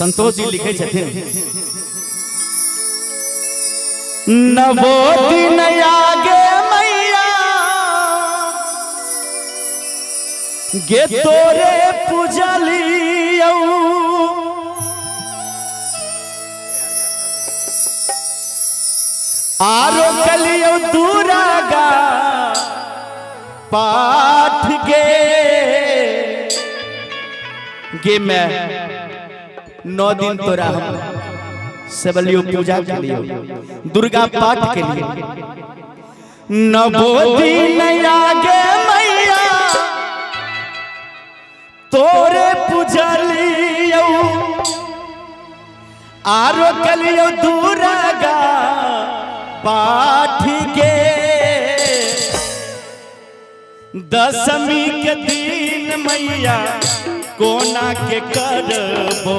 संतोष जी लिखे छथिन नवो दिन आगे मैया गे तोरे पूजलियौ आरो कलियौ दुरागा पाठ गे मैं 9 दिन तोरा हम सबलियो पूजा के लिए दुर्गा पाठ के लिए नवो दिन आगे मैया तोरे पूजलियो आरो कलियो दुर्गा पाठ के दशमी के दिन मैया कोना के करबो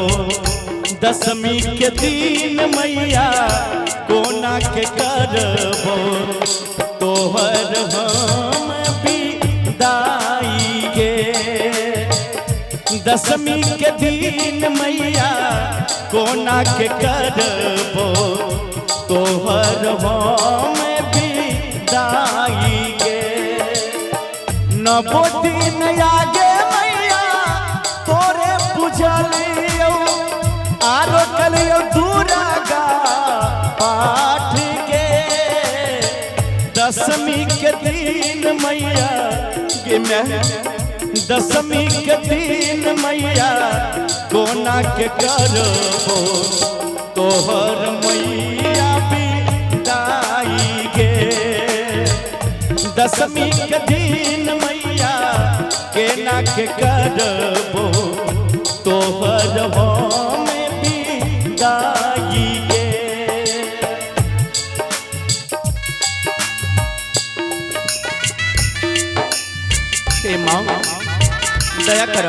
दशमी के दिन मैया कोना के करबो तोहर हम विदाई गे दशमी के दिन मैया कोना के करबो तोहर हम विदाई गे नवो दिन आगे मैया तोरे पूजलियो आरो कलियो दुर्गा पाठ के दशमी के दिन मैया गे मैं दशमी के दिन मैया कोना के करबो तोहर मैया विदाई गे दशमी के दिन मैया केना के करबो तोहर हम विदाई गे हे माँ दया कर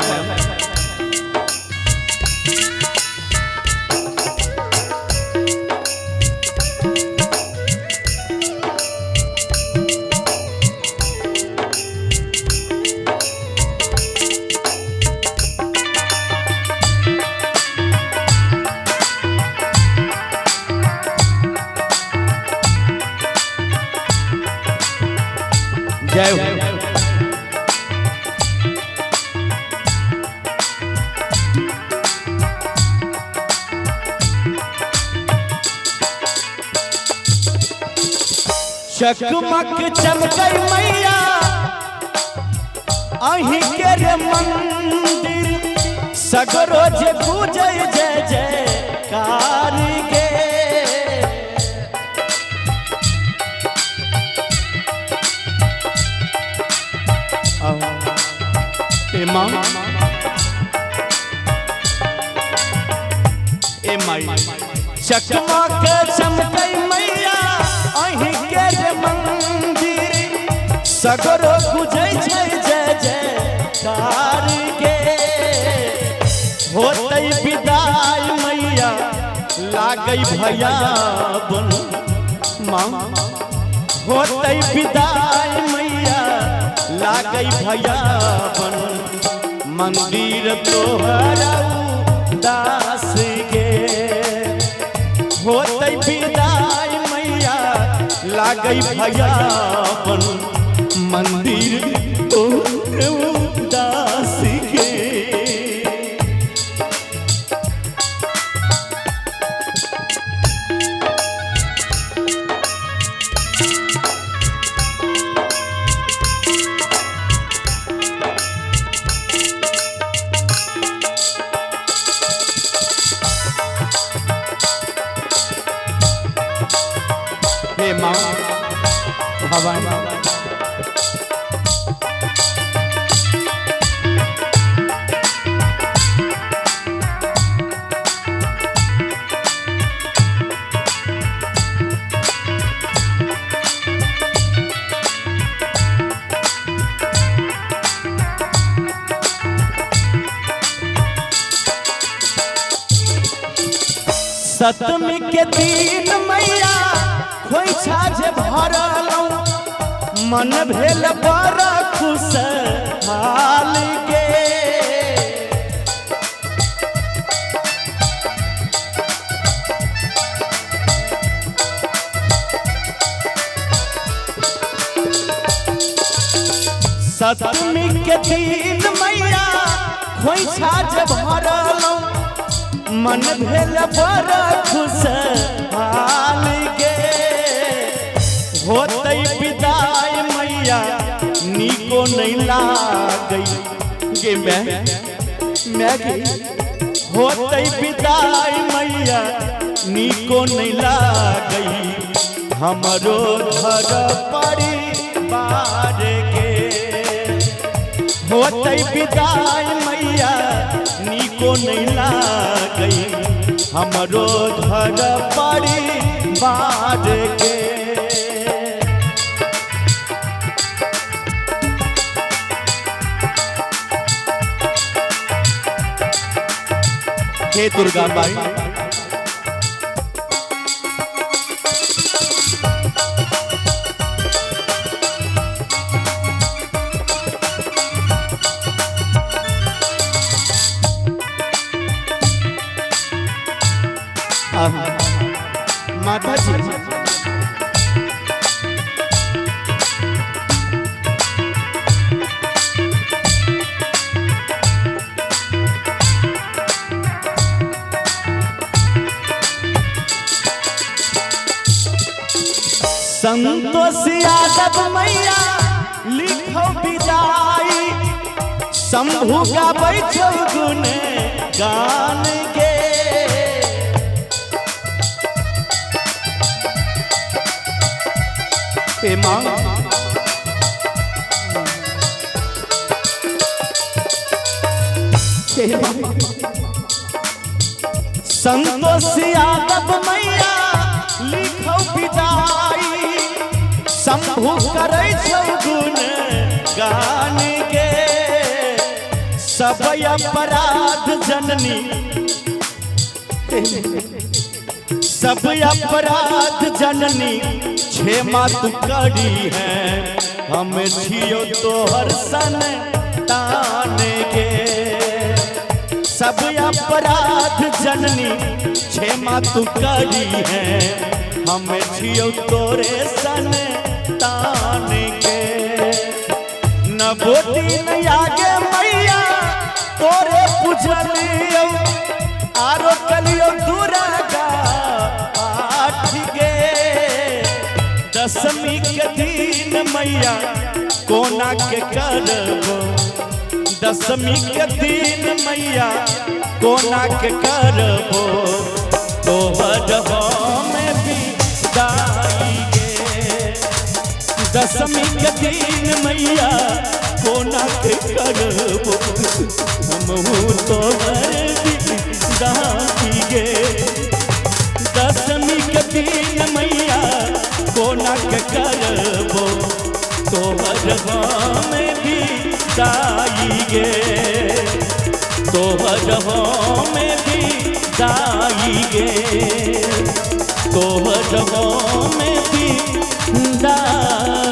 जय हो चकमक चमकै मैया अहीं के रे मंदिर सगरो जे पूजै जय जयकार गे ए माई चकमक चमकै मैया अहीं के रे मंदिर सगरो पूजै छै जय जयकार गे होतै विदाई मैया लागै भयावन माँ होतै विदाई मैया लागै भयावन मंदिर तोहरा उदास गे होतै विदाई मैया लागै भयावन मंदिर तोहरा उदास गे हे माँ भवानी सप्तमी के दिन मैया खोइछा जे भरलौ मन भेल बड़ खुशहाल गे सतमी के दिन मैया खोइछा जे भरलौ मन भेल बड़ खुशहाल गे होतै विदाई मैया नीको नहीं लागै गे मैं गे होतै विदाई मैया नीको नहीं लागै हमरो घर परिवार के होतै विदाई मैया नीको नहीं लागै हमरो घर परिवार के हे दुर्गा बाई माता जी संतोष यादव मैया लिखो विदाई शंभू का बैठो गुण गान के मां संतोष यादव मैया लिखो विदाई शंभू करे गुण गान के सब अपराध जननी सब अपराध जननी क्षेमा तू करी है हम छियो तोहर संतान के सब अपराध जननी क्षेमा तू करी है हम छियो तोरे संतान के न बोटी न आगे मैया तोरे पूजलियो आरो कलियो दुर्गा पाठ गे दशमी के दिन मैया कोना के करबो दशमी के दिन मैया कोना के करबो तोहर में विदाई गे दशमी के दिन मैया कोना के करबो हमहू तोहर विदाई गे दशमी के दिन मैया कोना के करबो तोहर में विदाई गे तोहर में विदाई गे तोहर में विदाई